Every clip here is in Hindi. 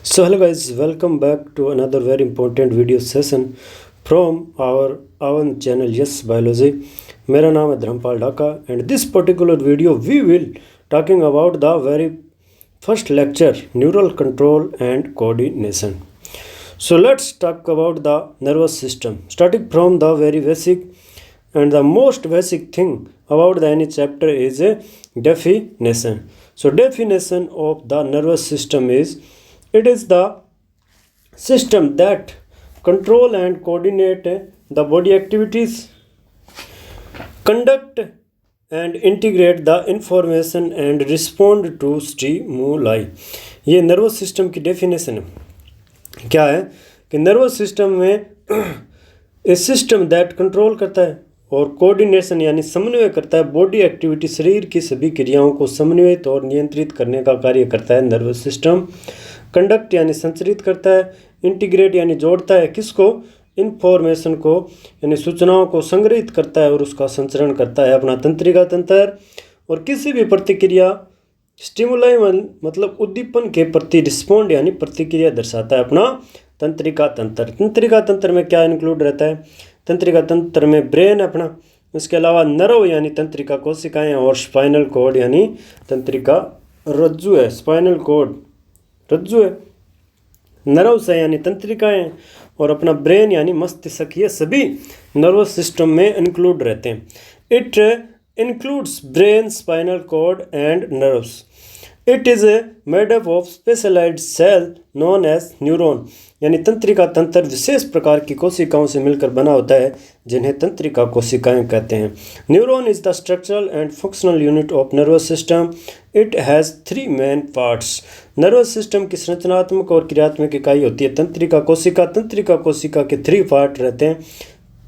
So hello guys, welcome back to another very important video session from our own channel Yes Biology. मेरा नाम है Dharampal Dhaka and this particular video we will talking about the very first lecture neural control and coordination. So let's talk about the nervous system starting from the very basic, and the most basic thing about the any chapter is a definition. So definition of the nervous system is it is the system that control and coordinate the body activities, conduct and integrate the information and respond to stimuli. ये नर्वस सिस्टम की डेफिनेशन है। क्या है कि नर्वस सिस्टम में ए सिस्टम दैट कंट्रोल करता है और कोऑर्डिनेशन यानी समन्वय करता है बॉडी एक्टिविटी, शरीर की सभी क्रियाओं को समन्वित और नियंत्रित करने का कार्य करता है नर्वस सिस्टम। कंडक्ट यानी संचरित करता है, इंटीग्रेट यानी जोड़ता है किसको, इन्फॉर्मेशन को यानी सूचनाओं को संग्रहित करता है और उसका संचरण करता है अपना तंत्रिका तंत्र, और किसी भी प्रतिक्रिया स्टिमुलाई मतलब उद्दीपन के प्रति रिस्पॉन्ड यानी प्रतिक्रिया दर्शाता है अपना तंत्रिका तंत्र। तंत्रिका तंत्र में क्या इंक्लूड रहता है, तंत्रिका तंत्र में ब्रेन अपना, इसके अलावा नर्व यानी तंत्रिका कोशिकाएं और स्पाइनल कॉर्ड यानी तंत्रिका रज्जु है, स्पाइनल कॉर्ड रज्जु है, नर्व्स है यानी तंत्रिकाएं, और अपना ब्रेन यानी मस्तिष्क, ये सभी नर्वस सिस्टम में इंक्लूड रहते हैं। It includes brain, spinal cord and nerves. It is made up of specialised cell known as neuron, यानी तंत्रिका तंत्र विशेष प्रकार की कोशिकाओं से मिलकर बना होता है जिन्हें तंत्रिका कोशिकाएं कहते हैं। Neuron is the structural and functional unit of nervous system. It has 3 main parts. Nervous system की संरचनात्मक और क्रियात्मक इकाई होती है तंत्रिका कोशिका। तंत्रिका कोशिका के 3 पार्ट रहते हैं।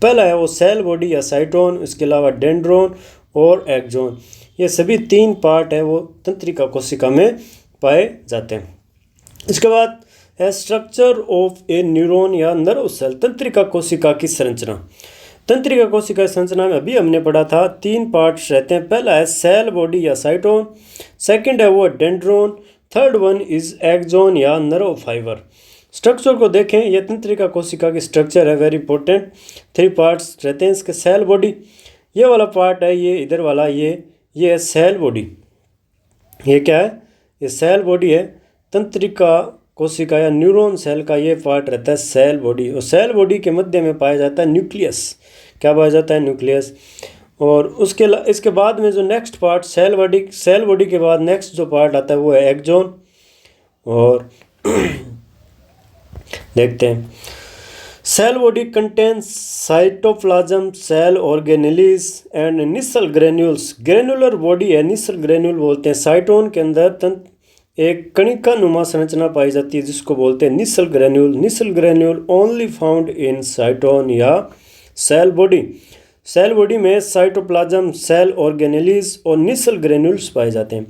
पहला है वो सेल बॉडी या साइटोन, इसके अलावा डेंड्रोन और एक्सोन, ये सभी 3 पार्ट है वो तंत्रिका कोशिका में पाए जाते हैं। इसके बाद है स्ट्रक्चर ऑफ ए न्यूरॉन या नर्व सेल, तंत्रिका कोशिका की संरचना। तंत्रिका कोशिका की संरचना में अभी हमने पढ़ा था 3 पार्ट्स रहते हैं। पहला है सेल बॉडी या साइटोन, सेकंड है वो dendron, third one is axon या नर्व फाइबर। स्ट्रक्चर को देखें, यह तंत्रिका कोशिका की स्ट्रक्चर है, वेरी इंपॉर्टेंट। 3 पार्ट्स रहते हैं इसके। सेल बॉडी ये वाला पार्ट है, ये इधर वाला ये है सेल बॉडी। ये क्या है, ये सेल बॉडी है। तंत्रिका कोशिका या न्यूरॉन सेल का ये पार्ट रहता है सेल बॉडी, और सेल बॉडी के मध्य में पाया जाता है न्यूक्लियस। क्या पाया जाता है, न्यूक्लियस। और इसके बाद में जो नेक्स्ट पार्ट सेल बॉडी के बाद नेक्स्ट जो पार्ट आता है वो है एक्सोन। और देखते हैं, cell body contains cytoplasm, cell organelles and Nissl granules. Granular body है, निसल ग्रेन्यूल बोलते हैं। साइटोन के अंदर एक कणिका नुमा संरचना पाई जाती है जिसको बोलते हैं Nissl granule. Nissl granule only found in cyton या सेल बॉडी। सेल बॉडी में साइटोप्लाज्म, सेल ऑर्गेनेलिस और निसल ग्रेन्यूल्स पाए जाते हैं।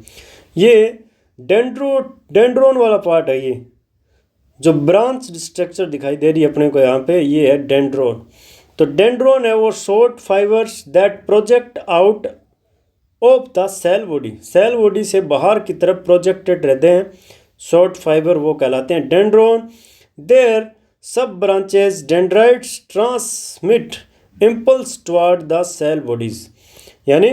ये डेंड्रोन वाला पार्ट है, ये जो ब्रांच स्ट्रक्चर दिखाई दे रही है अपने को यहाँ पे, ये है डेंड्रोन। तो डेंड्रोन है वो short fibres that project out of the cell body. Cell body से बाहर की तरफ प्रोजेक्टेड रहते हैं शॉर्ट फाइबर, वो कहलाते हैं dendron. Their sub branches dendrites transmit impulse toward the cell bodies, यानी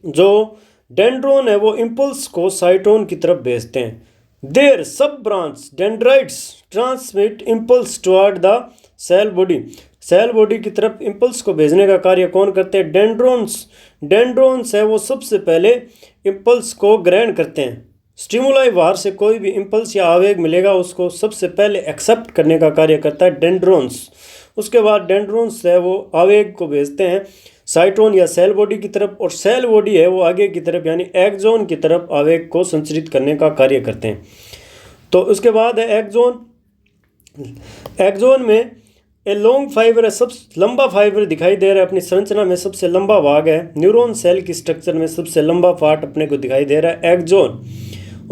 जो डेंड्रोन है वो इम्पल्स को साइटोन की तरफ भेजते हैं। Their sub branch dendrites transmit impulse toward the cell body. Cell body की तरफ इम्पल्स को भेजने का कार्य कौन करते हैं, डेंड्रोन्स है वो सबसे पहले इम्पल्स को ग्रहण करते हैं। स्टिमुलाई बाहर से कोई भी इम्पल्स या आवेग मिलेगा उसको सबसे पहले एक्सेप्ट करने का कार्य करता है डेंड्रोन्स। उसके बाद डेंड्रोन्स है वो आवेग को भेजते हैं साइटोन या सेल बॉडी की तरफ, और सेल बॉडी है वो आगे की तरफ यानी एक्सोन की तरफ आवेग को संचरित करने का कार्य करते हैं। तो उसके बाद है एक्सोन। एक्सोन में ए लॉन्ग फाइबर है, सबसे लंबा फाइबर दिखाई दे रहा है, अपनी संरचना में सबसे लंबा भाग है। न्यूरॉन सेल की स्ट्रक्चर में सबसे लंबा पार्ट अपने को दिखाई दे रहा है एक्सोन।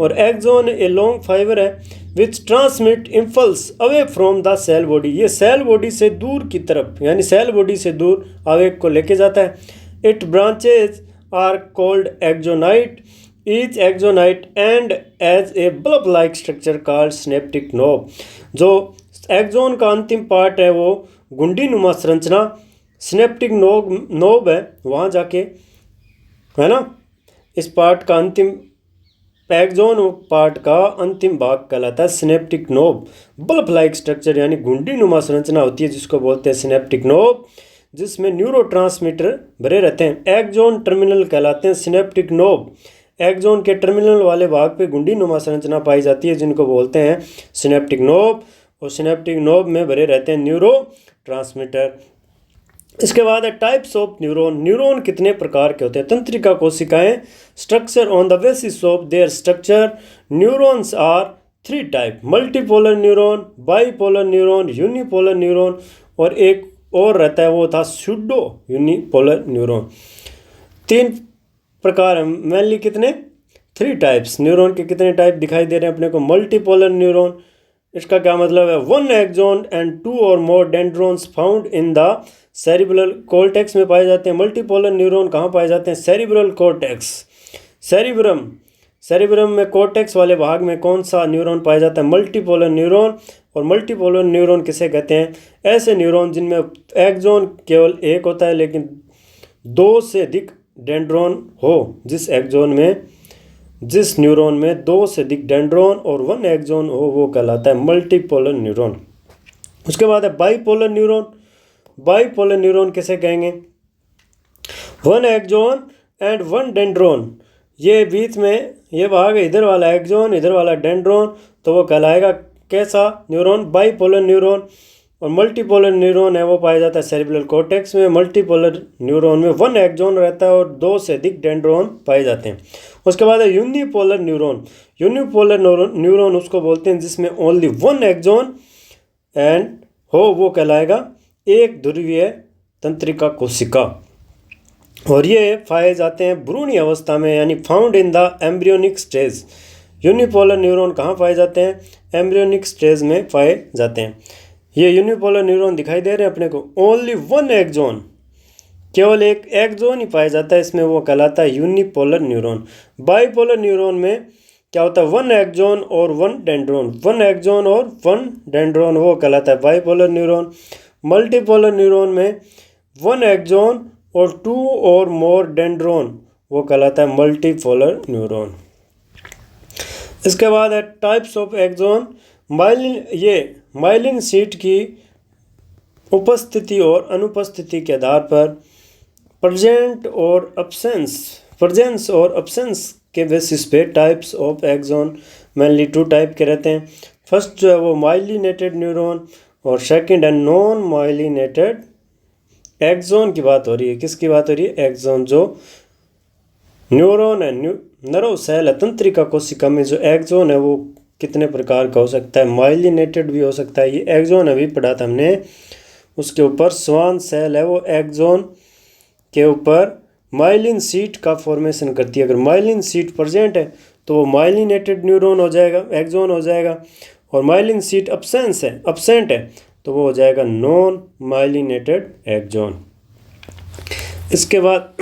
और एक्सोन ए लॉन्ग फाइबर है which transmit impulse away from the cell body. ये सेल बॉडी से दूर की तरफ यानी सेल बॉडी से दूर आवेग को लेके जाता है। It branches are called axonite each axonite and as a bulb-like structure called synaptic knob। जो एक्सोन का अंतिम पार्ट है वो गुंडी नुमा संरचना सिनेप्टिक नोब है, वहाँ जाके है ना, इस पार्ट का अंतिम एक्सोन पार्ट का अंतिम भाग कहलाता है synaptic knob. Bulb like structure यानी गुंडी नुमा संरचना होती है जिसको बोलते हैं सिनेप्टिक नोब, जिसमें न्यूरोट्रांसमीटर भरे रहते हैं। एक्सोन टर्मिनल कहलाते हैं सिनेप्टिक नोब। एक्सोन के टर्मिनल वाले भाग पे गुंडी नुमा संरचना पाई जाती है जिनको बोलते हैं सिनेप्टिक नोब, और सिनेप्टिक नोब में भरे रहते हैं न्यूरो ट्रांसमीटर। इसके बाद है टाइप्स ऑफ न्यूरॉन। न्यूरॉन कितने प्रकार के होते हैं? तंत्रिका कोशिकाएं। Structure on the basis of their structure neurons are 3 type: multipolar neuron, bipolar neuron, unipolar neuron, और एक और रहता है वो था सूडो यूनिपोलर न्यूरॉन। 3 प्रकार हैं मेनली। कितने? 3 टाइप्स। न्यूरॉन के कितने टाइप दिखाई दे रहे हैं अपने को? मल्टीपोलर न्यूरॉन, इसका क्या मतलब है? 1 एक्सोन एंड 2 और more dendrons found in the cerebral cortex में पाए जाते हैं। मल्टीपोलर न्यूरॉन कहाँ पाए जाते हैं? सेरिब्रल कॉर्टेक्स, सेरिब्रम में कॉर्टेक्स वाले भाग में कौन सा न्यूरॉन पाया जाता है? Multipolar neuron. और मल्टीपोलर न्यूरॉन किसे कहते हैं? ऐसे न्यूरॉन जिनमें एक्सोन केवल एक होता है लेकिन 2 से अधिक डेंड्रॉन हो। जिस न्यूरॉन में 2 से अधिक डेंड्रॉन और 1 एक्सोन हो वो कहलाता है मल्टीपोलर न्यूरॉन। उसके बाद है बाईपोलर न्यूरॉन। बाईपोलर न्यूरॉन किसे कहेंगे? 1 एक्सोन एंड 1 डेंड्रॉन, ये बीच में ये भाग है, इधर वाला एक्सोन इधर वाला डेंड्रॉन, तो वो कहलाएगा कैसा न्यूरॉन? Bipolar neuron. और मल्टीपोलर न्यूरॉन है वो पाया जाता है सेरिब्रल कॉर्टेक्स में। मल्टीपोलर न्यूरॉन में 1 एक्सोन रहता है और 2 से अधिक डेंड्रॉन पाए जाते हैं। उसके बाद है यूनिपोलर न्यूरॉन। यूनिपोलर न्यूरॉन उसको बोलते हैं जिसमें ओनली 1 एक्सोन एंड हो, वो कहलाएगा एक ध्रुवीय तंत्रिका कोशिका। और ये पाए जाते हैं भ्रूणी अवस्था में, यानी found in the embryonic stage. Unipolar neuron कहाँ पाए जाते हैं? एम्ब्रियोनिक स्टेज में पाए जाते हैं। ये यूनिपोलर न्यूरॉन दिखाई दे रहे हैं अपने को। ओनली 1 एक्सोन, केवल एक एक्सोन ही पाया जाता है इसमें, वो कहलाता है यूनिपोलर न्यूरॉन। बाईपोलर न्यूरॉन में क्या होता है? 1 एक्सोन और 1 डेंड्रॉन, 1 एक्सोन और 1 डेंड्रॉन, वो कहलाता है बाईपोलर न्यूरॉन। मल्टीपोलर न्यूरॉन में 1 एक्सोन और 2 और मोर डेंड्रॉन, वो कहलाता है मल्टीपोलर न्यूरॉन। इसके बाद है types of axon. Myelin sheath की उपस्थिति और अनुपस्थिति के आधार पर प्रेजेंस और अब्सेंस के बेसिस पे types of axon mainly 2 type के रहते हैं। फर्स्ट जो है वो माइलिनेटेड न्यूरॉन और सेकंड है नॉन माइलिनेटेड। एक्सोन की बात हो रही है, किसकी बात हो रही है? एक्सोन। जो न्यूरॉन है, नर्व सेल है, तंत्रिका कोशिका में जो एक्सोन है वो कितने प्रकार का हो सकता है? माइलिनेटेड भी हो सकता है। ये एक्सोन अभी पढ़ा था हमने, उसके ऊपर स्वान सेल है, वो एक्सोन के ऊपर माइलिन शीट का फॉर्मेशन करती है। अगर माइलिन शीट प्रेजेंट है तो वो माइलिनेटेड न्यूरॉन हो जाएगा, एक्सोन हो जाएगा। और माइलिन शीट अब्सेंट है तो वो हो जाएगा नॉन माइलिनेटेड एक्सोन। इसके बाद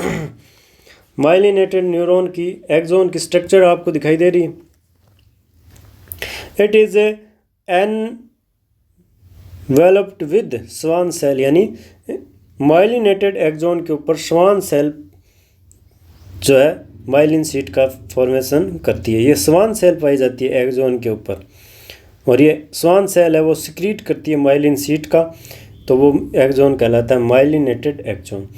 माइलिनेटेड न्यूरॉन की एक्सोन की स्ट्रक्चर आपको दिखाई दे रही है। It is enveloped with Schwann cell, यानी माइलिनेटेड एक्सोन के ऊपर स्वान सेल जो है माइलिन शीट का फॉर्मेशन करती है। ये स्वान सेल पाई जाती है एक्सोन के ऊपर, और ये स्वान सेल है वो सिक्रीट करती है माइलिन शीट का, तो वो एक्सोन कहलाता है माइलिनेटेड एक्सोन।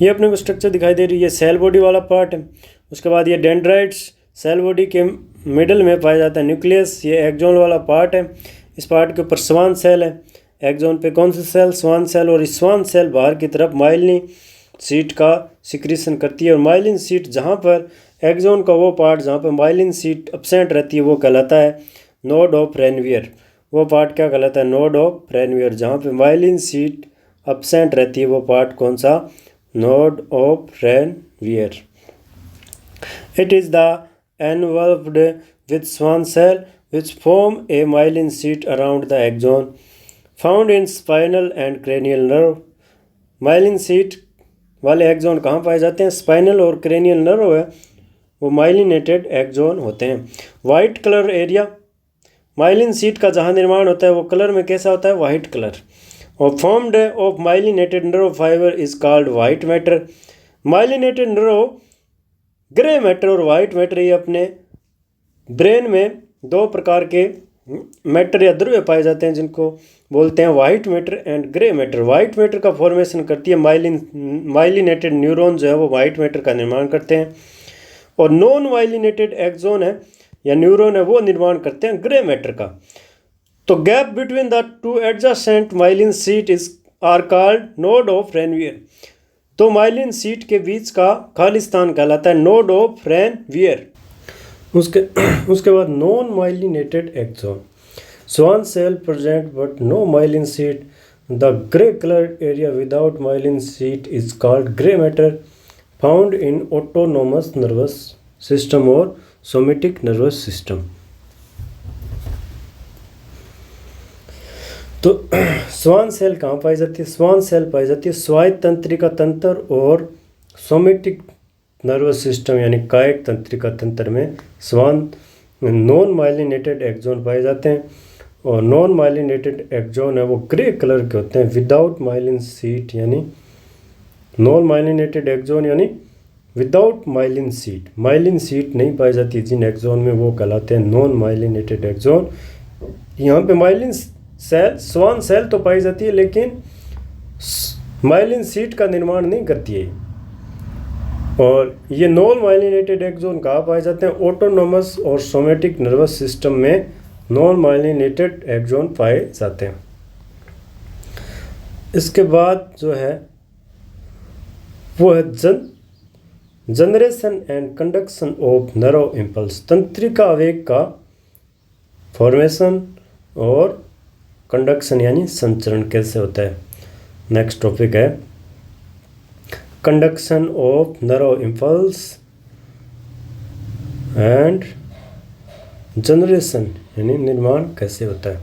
ये अपने को स्ट्रक्चर दिखाई दे रही है, ये सेल बॉडी वाला पार्ट है। उसके बाद ये डेंड्राइट्स, सेल बॉडी के मिडल में पाया जाता है न्यूक्लियस, ये एक्सोन वाला पार्ट है। इस पार्ट के ऊपर स्वान सेल है। एक्सोन पे कौन सा सेल? Schwann cell. और इस स्वान सेल बाहर की तरफ माइलिन शीट का सिक्रीशन करती है। और माइलिन शीट जहाँ पर एक्सोन का वो पार्ट जहाँ पर माइलिन शीट एब्सेंट रहती है वो कहलाता है नोड ऑफ रेनवियर। वो पार्ट क्या कहलाता है? Node of Ranvier. जहाँ पे माइलिन शीट एब्सेंट रहती है वो पार्ट कौन सा? Node of Ranvier. It is the involved with Schwann cell which form a myelin sheet around the axon found in spinal and cranial nerve। Myelin sheath वाले एक्सोन कहाँ पाए जाते हैं? स्पाइनल और क्रेनियल नर्व है वो माइलिनेटेड एक्सोन होते हैं। White colour area, myelin seat का जहाँ निर्माण होता है वो कलर में कैसा होता है, वाइट कलर। और formed of myelinated nerve fibre is called white matter. Myelinated nerve grey matter और वाइट मैटर, ये अपने ब्रेन में दो प्रकार के मैटर या द्रव्य पाए जाते हैं जिनको बोलते हैं white matter and grey matter. White matter का फॉर्मेशन करती है माइलिनेटेड न्यूरॉन जो है वो वाइट मैटर का निर्माण करते हैं, और नॉन माइलिनेटेड एक्सोन है या न्यूरॉन है वो निर्माण करते हैं ग्रे मैटर का। तो gap between the two adjacent myelin sheath is are called node of Ranvier. तो माइलिन सीट के बीच का खाली स्थान कहलाता है नोड ऑफ रेनवियर। उसके बाद non myelinated axon, Schwann cell present but no myelin sheath. The grey colour area without myelin sheath is called grey matter, found in autonomous nervous system और सोमेटिक नर्वस सिस्टम। तो स्वान सेल कहाँ पाई जाती है, स्वान सेल पाई जाती है स्वायत्त तंत्रिका तंत्र और सोमेटिक नर्वस सिस्टम यानी कायिक तंत्रिका तंत्र में स्वान नॉन माइलिनेटेड एक्सोन पाए जाते हैं। और नॉन माइलिनेटेड एक्सोन है वो ग्रे कलर के होते हैं विदाउट माइलिन सीट, यानी नॉन माइलिनेटेड एक्सोन यानी without myelin seat. Myelin seat नहीं पाई जाती जिन एक्सोन में वो कहलाते हैं नॉन माइलिनेटेड एक्सोन। यहाँ पे माइलिन सेल स्वान सेल तो पाई जाती है लेकिन माइलिन सीट का निर्माण नहीं करती है। और ये नॉन माइलिनेटेड एक्सोन कहाँ पाए जाते हैं, ऑटोनोमस और सोमेटिक नर्वस सिस्टम में नॉन माइलिनेटेड एक्सोन पाए जाते हैं। इसके बाद जो है वो है generation and conduction of nerve impulse. तंत्रिका आवेग का फॉर्मेशन और कंडक्शन यानी संचरण कैसे होता है। नेक्स्ट टॉपिक है conduction of nerve impulse and generation यानी निर्माण कैसे होता है।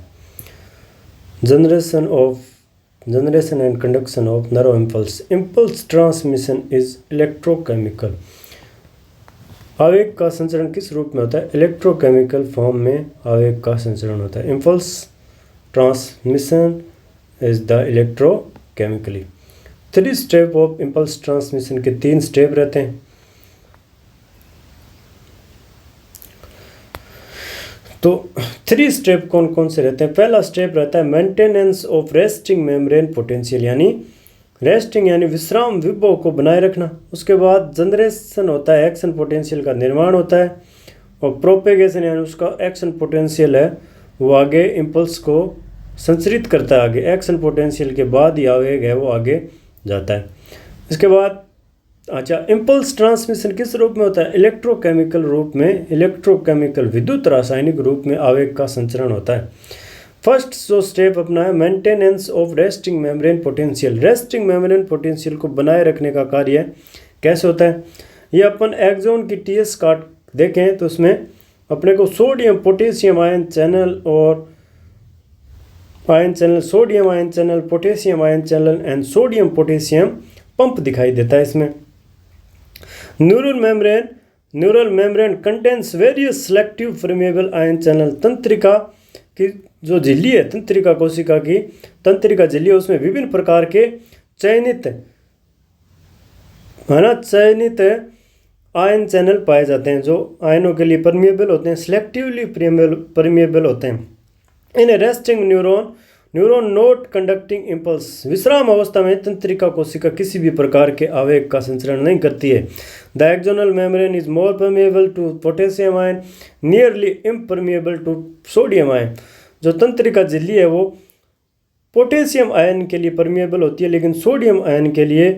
Generation and conduction of nerve impulse. Impulse transmission is electrochemical. आवेग का संचरण किस रूप में होता है, इलेक्ट्रोकेमिकल फॉर्म में आवेग का संचरण होता है। Impulse transmission is the electrochemically. 3 step of impulse transmission के 3 स्टेप रहते हैं। तो 3 स्टेप कौन कौन से रहते हैं। पहला स्टेप रहता है maintenance of resting membrane potential, यानी रेस्टिंग यानी विश्राम विभव को बनाए रखना। उसके बाद जनरेशन होता है, एक्शन पोटेंशियल का निर्माण होता है। और प्रोपेगेशन यानी उसका एक्शन पोटेंशियल है वो आगे इम्पल्स को संचरित करता है, आगे एक्शन पोटेंशियल के बाद ही आवेग है वो आगे जाता है। इसके बाद इम्पल्स ट्रांसमिशन किस रूप में होता है, इलेक्ट्रोकेमिकल रूप में, इलेक्ट्रोकेमिकल विद्युत रासायनिक रूप में आवेग का संचरण होता है। फर्स्ट जो स्टेप अपना है maintenance of resting membrane potential. Resting membrane potential को बनाए रखने का कार्य कैसे होता है, ये अपन एक्सोन की टीएस कार्ड देखें तो उसमें अपने को सोडियम पोटेशियम आयन चैनल और ion channel, sodium ion channel, potassium ion channel and sodium potassium pump दिखाई देता है। इसमें neural membrane contains various selective permeable ion channel. तंत्रिका की जो झिल्ली है, तंत्रिका कोशिका की तंत्रिका झिल्ली है, उसमें विभिन्न प्रकार के चयनित आयन चैनल पाए जाते हैं जो आयनों के लिए परमेबल होते हैं, सिलेक्टिवली परमेबल होते हैं। In resting neuron note conducting impulse. विश्राम अवस्था में तंत्रिका कोशिका किसी भी प्रकार के आवेग का संचरण नहीं करती है। The axonal membrane is more permeable to potassium ion, nearly impermeable to sodium ion. जो तंत्रिका झिल्ली है वो पोटेशियम आयन के लिए परमेबल होती है लेकिन सोडियम आयन के लिए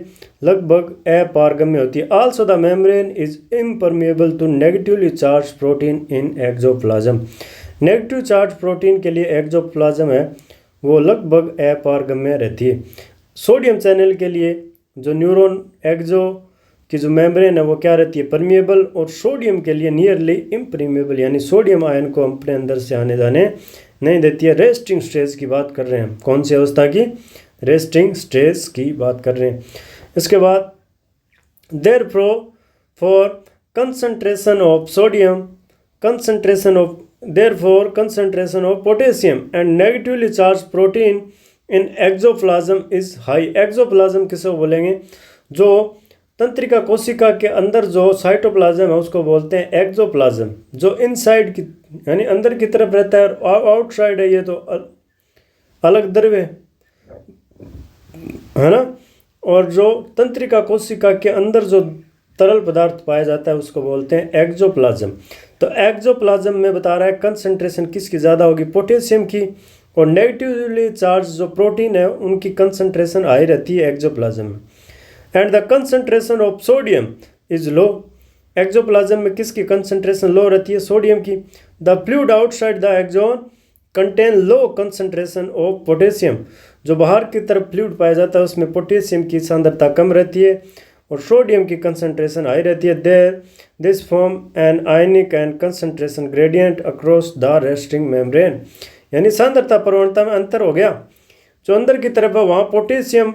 लगभग अपारगम्य होती है। Also the membrane is impermeable to negatively charge protein in axoplasm. Negative charge protein के लिए एक्सोप्लाज्म है वो लगभग अपारगम्य रहती है। सोडियम चैनल के लिए जो न्यूरॉन एक्सो की जो मेम्ब्रेन है वो क्या रहती है, परमेबल, और सोडियम के लिए नियरली इम्परमेबल यानी सोडियम आयन को अपने अंदर से आने जाने नहीं देती है। रेस्टिंग स्टेज की बात कर रहे हैं, कौन सी अवस्था की, रेस्टिंग स्टेज की बात कर रहे हैं। इसके बाद therefore concentration of sodium, concentration of therefore concentration of potassium and negatively charged protein in exoplasm is high. exoplasm किसे बोलेंगे? जो तंत्रिका कोशिका के अंदर जो साइटोप्लाज्म है उसको बोलते हैं एक्सोप्लाज्म, जो इनसाइड की यानी अंदर की तरफ रहता है और आउटसाइड है ये तो अलग द्रव्य है ना। और जो तंत्रिका कोशिका के अंदर जो तरल पदार्थ पाया जाता है उसको बोलते हैं एक्सोप्लाज्म। तो एक्सोप्लाज्म में बता रहा है कंसंट्रेशन किसकी ज़्यादा होगी? पोटेशियम की। और नेगेटिवली चार्ज जो प्रोटीन है उनकी कंसंट्रेशन हाई रहती है एक्सोप्लाज्म में। And the concentration of sodium is low. Axoplasm में किसकी कंसंट्रेशन लो रहती है? सोडियम की। The fluid outside the axon contain low concentration of potassium. जो बाहर की तरफ फ्लूइड पाया जाता है उसमें पोटेशियम की सांद्रता कम रहती है और सोडियम की कंसंट्रेशन हाई रहती है। There this form an ionic and concentration gradient across the resting membrane. यानी सांद्रता प्रवणता में अंतर हो गया। जो अंदर की तरफ है वहाँ पोटेशियम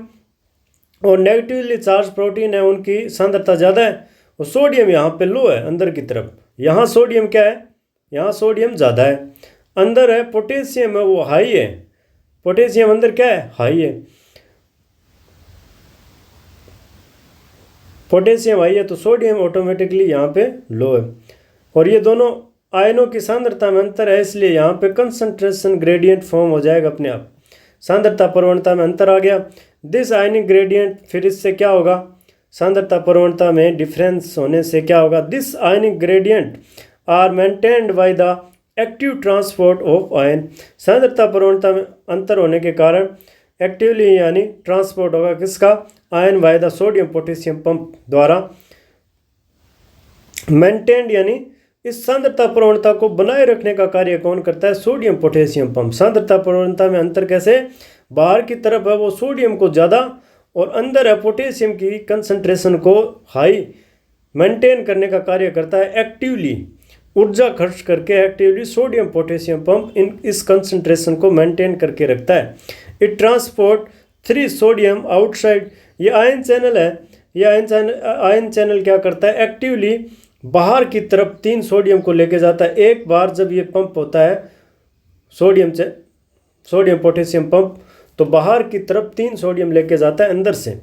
और नेगेटिवली चार्ज प्रोटीन है उनकी सांद्रता ज़्यादा है और सोडियम यहाँ पे लो है अंदर की तरफ। यहाँ सोडियम क्या है? यहाँ सोडियम ज़्यादा है। अंदर है पोटेशियम है वो हाई है। पोटेशियम अंदर क्या है? हाई है। पोटेशियम हाई है तो सोडियम ऑटोमेटिकली यहाँ पे लो है। और ये दोनों आयनों की सांद्रता में अंतर है इसलिए यहाँ पे कंसंट्रेशन ग्रेडियंट फॉर्म हो जाएगा अपने आप। सांद्रता प्रवणता में अंतर आ गया। दिस आयनिक ग्रेडियंट फिर इससे क्या होगा? सांद्रता प्रवणता में डिफरेंस होने से क्या होगा? This ionic gradient are maintained by the active transport of ion. सांद्रता प्रवणता में अंतर होने के कारण एक्टिवली यानी ट्रांसपोर्ट होगा किसका? Ion by the sodium potassium pump द्वारा। मेंटेन्ड यानी इस सांद्रता प्रवणता को बनाए रखने का कार्य कौन करता है? Sodium potassium pump. सांद्रता प्रवणता में अंतर कैसे? बाहर की तरफ है वो सोडियम को ज़्यादा और अंदर है पोटेशियम की कंसंट्रेशन को हाई मेंटेन करने का कार्य करता है एक्टिवली, ऊर्जा खर्च करके एक्टिवली सोडियम पोटेशियम पंप इस कंसंट्रेशन को मेंटेन करके रखता है। It transport 3 sodium outside. ये आयन चैनल है। ये आयन चैनल क्या करता है? एक्टिवली बाहर की तरफ 3 सोडियम को लेके जाता है। एक बार जब ये पंप होता है सोडियम पोटेशियम पंप तो बाहर की तरफ 3 सोडियम लेके जाता है अंदर से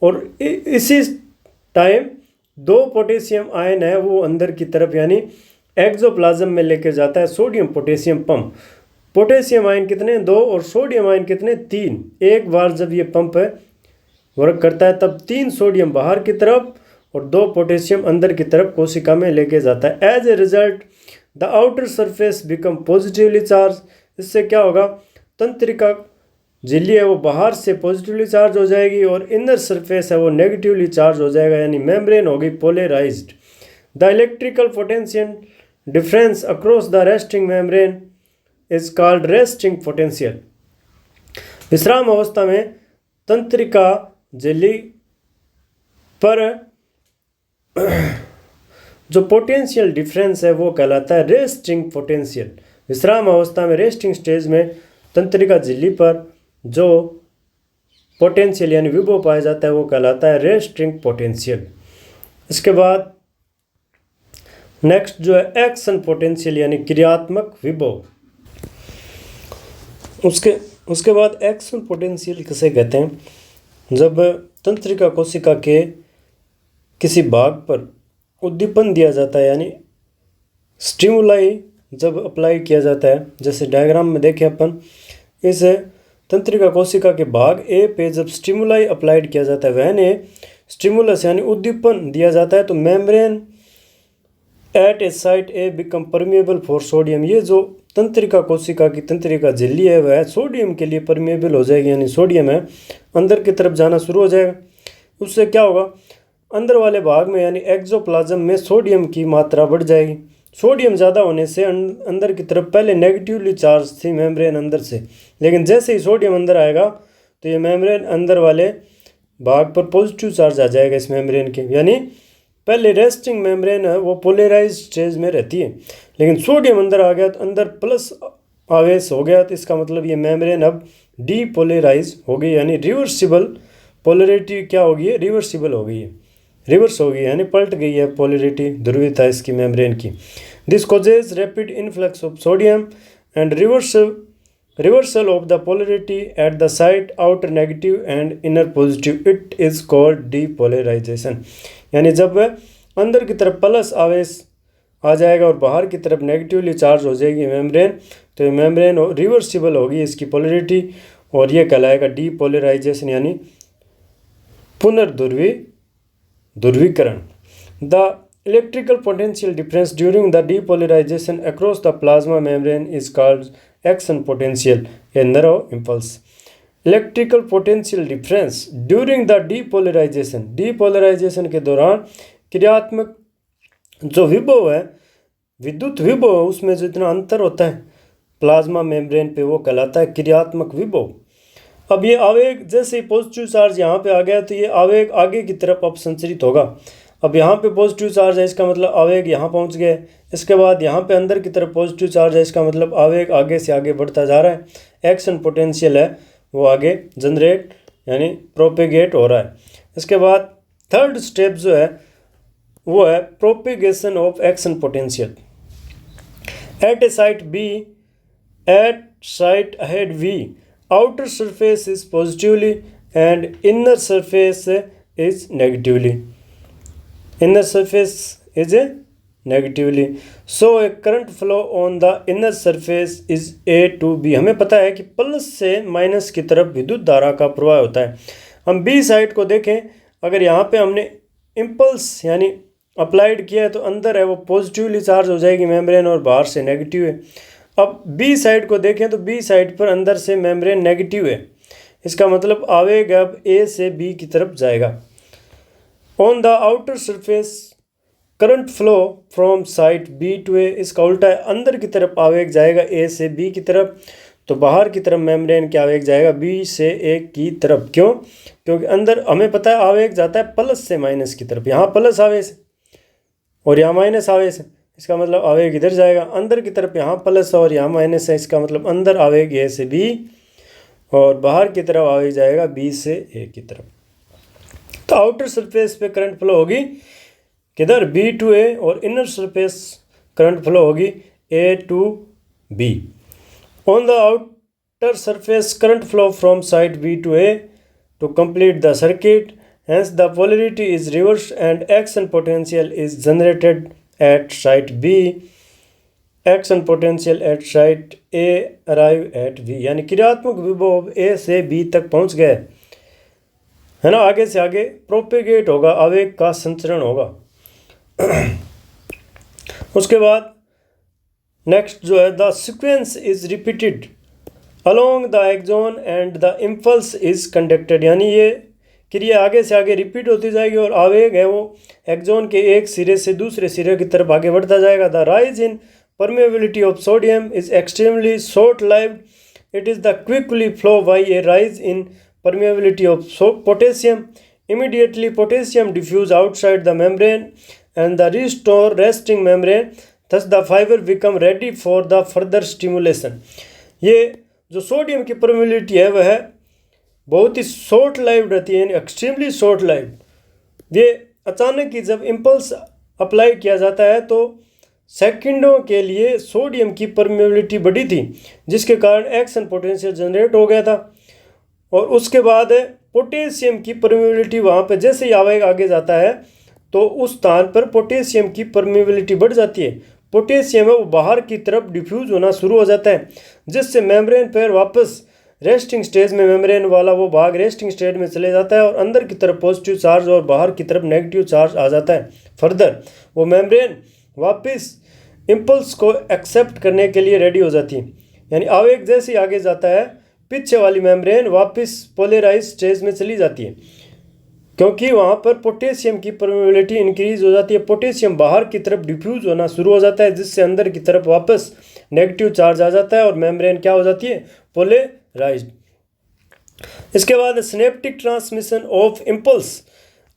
और इसी टाइम 2 पोटेशियम आयन है वो अंदर की तरफ यानी एक्सोप्लाज्म में लेके जाता है sodium potassium pump. Potassium ion कितने? 2 और सोडियम आयन कितने? 3। एक बार जब ये पंप है वर्क करता है तब 3 सोडियम बाहर की तरफ और 2 पोटेशियम अंदर की तरफ कोशिका में लेके जाता है। As a result the outer surface become positively charge. इससे क्या होगा? तंत्रिका झिल्ली है वो बाहर से पॉजिटिवली चार्ज हो जाएगी और इनर सरफेस है वो नेगेटिवली चार्ज हो जाएगा यानी मेम्ब्रेन होगी polarised. The electrical potential difference across the resting membrane is called resting potential. विश्राम अवस्था में तंत्रिका झिल्ली पर जो पोटेंशियल डिफरेंस है वो कहलाता है रेस्टिंग पोटेंशियल। विश्राम अवस्था में रेस्टिंग स्टेज में तंत्रिका झिल्ली पर जो पोटेंशियल यानी विभव पाया जाता है वो कहलाता है रेस्टिंग पोटेंशियल। इसके बाद नेक्स्ट जो है एक्शन पोटेंशियल यानी क्रियात्मक विभव। उसके बाद एक्शन पोटेंशियल किसे कहते हैं? जब तंत्रिका कोशिका के किसी भाग पर उद्दीपन दिया जाता है यानी स्टिमुलाई जब अप्लाई किया जाता है, जैसे डायग्राम में देखें अपन, इस तंत्रिका कोशिका के भाग ए पे जब स्टिमुलाई अप्लाइड किया जाता है वहने स्टिमुलस यानी उद्दीपन दिया जाता है तो membrane at a site A become permeable for sodium. ये जो तंत्रिका कोशिका की तंत्रिका झिल्ली है वह सोडियम के लिए परमिएबल हो जाएगी यानी सोडियम है अंदर की तरफ जाना शुरू हो जाएगा। उससे क्या होगा? अंदर वाले भाग में यानी एक्सोप्लाज्म में सोडियम की मात्रा बढ़ जाएगी। सोडियम ज़्यादा होने से अंदर की तरफ पहले नेगेटिवली चार्ज थी मेम्ब्रेन अंदर से, लेकिन जैसे ही सोडियम अंदर आएगा तो ये मेम्ब्रेन अंदर वाले भाग पर पॉजिटिव चार्ज आ जाएगा इस मेम्ब्रेन के, यानी पहले रेस्टिंग मेम्ब्रेन है वो पोलराइज स्टेज में रहती है, लेकिन सोडियम अंदर आ गया तो अंदर प्लस आवेश हो गया तो इसका मतलब ये मेम्ब्रेन अब डीपोलराइज हो गई यानी रिवर्सिबल पोलरिटी क्या हो गई है? रिवर्सिबल हो गई है। रिवर्स हो गई यानी पलट गई है पोलरिटी, ध्रुवीयता इसकी मेम्ब्रेन की। This causes rapid influx of sodium and reversal of the polarity at the site outer negative and inner positive, it is called depolarisation. यानी जब अंदर की तरफ प्लस आवेश आ जाएगा और बाहर की तरफ नेगेटिवली चार्ज हो जाएगी मेम्ब्रेन, तो ये मेम्ब्रेन रिवर्सिबल होगी इसकी पोलरिटी, और ये कहलाएगा डीपोलराइजेशन यानी पुनर्ध्रुवीकरण। The electrical potential difference during the depolarisation across the plasma membrane is called action potential a nerve impulse. Electrical potential difference during the depolarisation के दौरान क्रियात्मक जो विभव है, विद्युत विभव, उसमें जो इतना अंतर होता है प्लाज्मा मेम्ब्रेन पे, वो कहलाता है क्रियात्मक विभव। अब ये आवेग जैसे ही पॉजिटिव चार्ज यहाँ पे आ गया तो ये आवेग आगे की तरफ अब संचरित होगा। अब यहाँ पे पॉजिटिव चार्ज है, इसका मतलब आवेग यहाँ पहुँच गए। इसके बाद यहाँ पे अंदर की तरफ पॉजिटिव चार्ज है, इसका मतलब आवेग आगे से आगे बढ़ता जा रहा है। एक्शन पोटेंशियल है वो आगे जनरेट यानी प्रोपेगेट हो रहा है। इसके बाद थर्ड स्टेप जो है वो है propagation of action potential. At a site B, at site ahead we, outer surface is positively and inner surface is negatively. Inner surface is negatively. So a current flow on the inner surface is A to B. हमें पता है कि प्लस से माइनस की तरफ विद्युत धारा का प्रवाह होता है। हम बी साइड को देखें, अगर यहाँ पे हमने इम्पल्स यानी अप्लाइड किया है तो अंदर है वो पॉजिटिवली चार्ज हो जाएगी मेम्ब्रेन और बाहर से नेगेटिव है। अब बी साइड को देखें तो बी साइड पर अंदर से मेम्ब्रेन नेगेटिव है, इसका मतलब आवेग अब ए से बी की तरफ जाएगा। On the outer surface current flow from site B to A, इसका उल्टा है, अंदर की तरफ आवेग जाएगा ए से बी की तरफ, तो बाहर की तरफ मेम्ब्रेन के आवेग जाएगा बी से ए की तरफ। क्यों? क्योंकि अंदर हमें पता है आवेग जाता है प्लस से माइनस की तरफ, यहाँ प्लस आवेश और यहाँ माइनस आवेश है, इसका मतलब आवेग इधर जाएगा अंदर की तरफ, यहाँ प्लस और यहाँ माइनस है, इसका मतलब अंदर आवेग ए से बी और बाहर की तरफ आवेग जाएगा बी से ए की तरफ। तो आउटर सरफेस पे करंट फ्लो होगी किधर? बी टू ए, और इनर सरफेस करंट फ्लो होगी A to B. On the outer surface current flow from side B to A to complete the circuit, hence the polarity is reversed and action potential is generated at site B, action potential at site A arrive at B। यानी क्रियात्मक विभव A से B तक पहुंच गए है ना, आगे से आगे प्रोपेगेट होगा, आवेग का संचरण होगा। उसके बाद नेक्स्ट जो है the sequence is repeated along the axon and the impulse is conducted, यानी ये क्रिया आगे से आगे रिपीट होती जाएगी और आवेग है वो एक्सॉन के एक सिरे से दूसरे सिरे की तरफ आगे बढ़ता जाएगा। The rise in permeability of sodium is extremely short lived, it is the quickly flow by a rise in permeability of potassium, immediately potassium diffuse outside the membrane and the restore resting membrane, thus the fibre become ready for the further stimulation. ये जो सोडियम की परमेबिलिटी है वह बहुत ही शॉर्ट लाइव्ड रहती है, यानी एक्सट्रीमली शॉर्ट लाइव्ड। ये अचानक ही जब इम्पल्स अप्लाई किया जाता है तो सेकंडों के लिए सोडियम की परमेबिलिटी बढ़ी थी, जिसके कारण एक्शन पोटेंशियल जनरेट हो गया था। और उसके बाद पोटेशियम की परमेबिलिटी वहाँ पे जैसे ही आवेग आगे जाता है तो उस स्थान पर पोटेशियम की परमेबिलिटी बढ़ जाती है। पोटेशियम है वो बाहर की तरफ डिफ्यूज होना शुरू हो जाता है, जिससे मेम्ब्रेन पर वापस रेस्टिंग स्टेज में मेम्ब्रेन वाला वो भाग रेस्टिंग स्टेज में चले जाता है और अंदर की तरफ पॉजिटिव चार्ज और बाहर की तरफ नेगेटिव चार्ज आ जाता है। फर्दर वो मेम्ब्रेन वापस इम्पल्स को एक्सेप्ट करने के लिए रेडी हो जाती है, यानी आवेग जैसे ही आगे जाता है पीछे वाली मेम्ब्रेन वापस पोलराइज स्टेज में चली जाती है, क्योंकि वहाँ पर पोटेशियम की परमेबिलिटी इंक्रीज हो जाती है। पोटेशियम बाहर की तरफ डिफ्यूज होना शुरू हो जाता है, जिससे अंदर की तरफ वापस नेगेटिव चार्ज आ जाता है और मेम्ब्रेन क्या हो जाती है? पोलराइज्ड। इसके बाद सिनेप्टिक ट्रांसमिशन ऑफ इम्पल्स,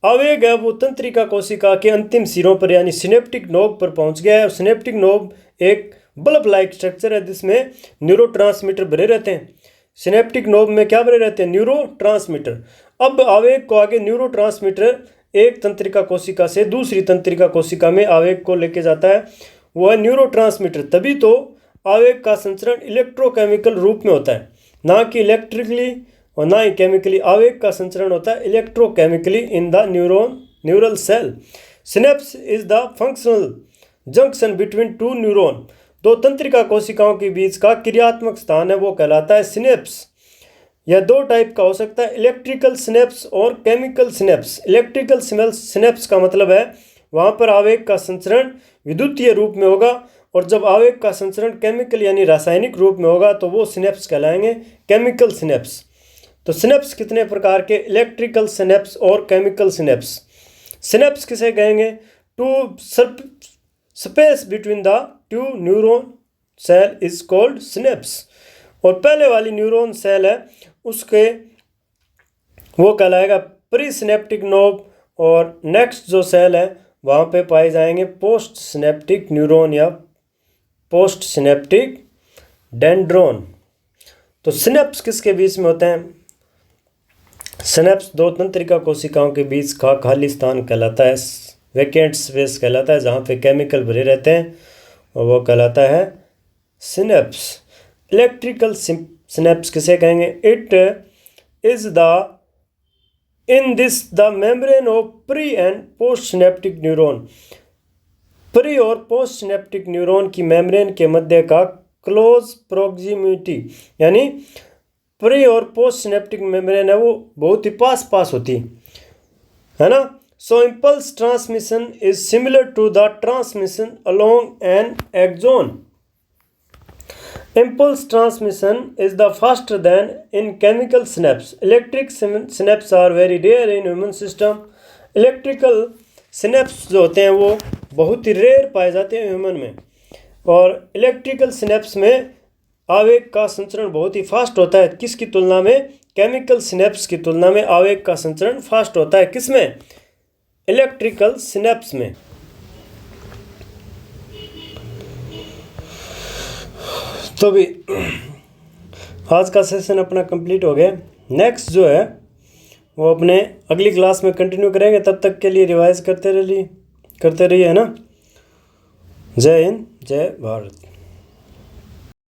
आवेग है वो तंत्रिका कोशिका के अंतिम सिरों पर यानी सिनेप्टिक नोब पर पहुंच गया है। और सिनेप्टिक नोब एक बल्ब लाइक स्ट्रक्चर है जिसमें न्यूरोट्रांसमीटर भरे रहते हैं। सिनेप्टिक नोब में क्या भरे रहते हैं? न्यूरोट्रांसमीटर। अब आवेग को आगे न्यूरोट्रांसमीटर एक तंत्रिका कोशिका से दूसरी तंत्रिका कोशिका में आवेग को लेके जाता है वो है न्यूरोट्रांसमीटर। तभी तो आवेग का संचरण इलेक्ट्रोकेमिकल रूप में होता है, ना कि इलेक्ट्रिकली और ना ही केमिकली। आवेग का संचरण होता है electrochemically in the neural cell. Synapse is the functional junction between two neuron. दो तंत्रिका कोशिकाओं के बीच का क्रियात्मक स्थान है वो कहलाता है सिनेप्स। यह दो टाइप का हो सकता है, इलेक्ट्रिकल सिनेप्स और केमिकल सिनेप्स। इलेक्ट्रिकल सिनेप्स का मतलब है वहाँ पर आवेग का संचरण विद्युतीय रूप में होगा, और जब आवेग का संचरण केमिकल यानी रासायनिक रूप में होगा तो वो सिनेप्स कहलाएंगे, केमिकल सिनेप्स। तो सिनेप्स कितने प्रकार के, इलेक्ट्रिकल सिनेप्स और केमिकल सिनेप्स। सिनेप्स किसे कहेंगे, to space between the two neuron cell is called synapse. और पहले वाली न्यूरॉन सेल है उसके वो कहलाएगा प्री सिनेप्टिक नोब, और नेक्स्ट जो सेल है वहाँ पे पाए जाएंगे पोस्ट सिनेप्टिक न्यूरॉन या पोस्ट सिनेप्टिक डेंड्रोन। तो सिनेप्स किसके बीच में होते हैं, सिनेप्स दो तंत्रिका कोशिकाओं के बीच का खाली स्थान कहलाता है, वैकेंट स्पेस कहलाता है, जहाँ पे केमिकल भरे रहते हैं, और वो कहलाता है सिनेप्स। इलेक्ट्रिकल सिनेप्स किसे कहेंगे, it is the in this the membrane of pre and post synaptic neuron. Pre और पोस्ट सिनेप्टिक न्यूरॉन की मेम्ब्रेन के मध्य का क्लोज प्रोक्सिमिटी, यानी प्री और पोस्ट सिनेप्टिक मेम्ब्रेन है वो बहुत ही पास होती है ना। So impulse transmission is similar to the transmission along an axon. Impulse transmission is the faster than in chemical synapse. Electric synapses are very rare in human system. Electrical synapses जो होते हैं वो बहुत ही रेयर पाए जाते हैं ह्यूमन में, और इलेक्ट्रिकल सिनेप्स में आवेग का संचरण बहुत ही फास्ट होता है। किसकी तुलना में, केमिकल सिनेप्स की तुलना में आवेग का संचरण फास्ट होता है। किसमें, इलेक्ट्रिकल सिनेप्स में। तो भी आज का सेशन अपना कंप्लीट हो गया। नेक्स्ट जो है वो अपने अगली क्लास में कंटिन्यू करेंगे। तब तक के लिए रिवाइज करते रहिए है ना। जय हिंद, जय भारत।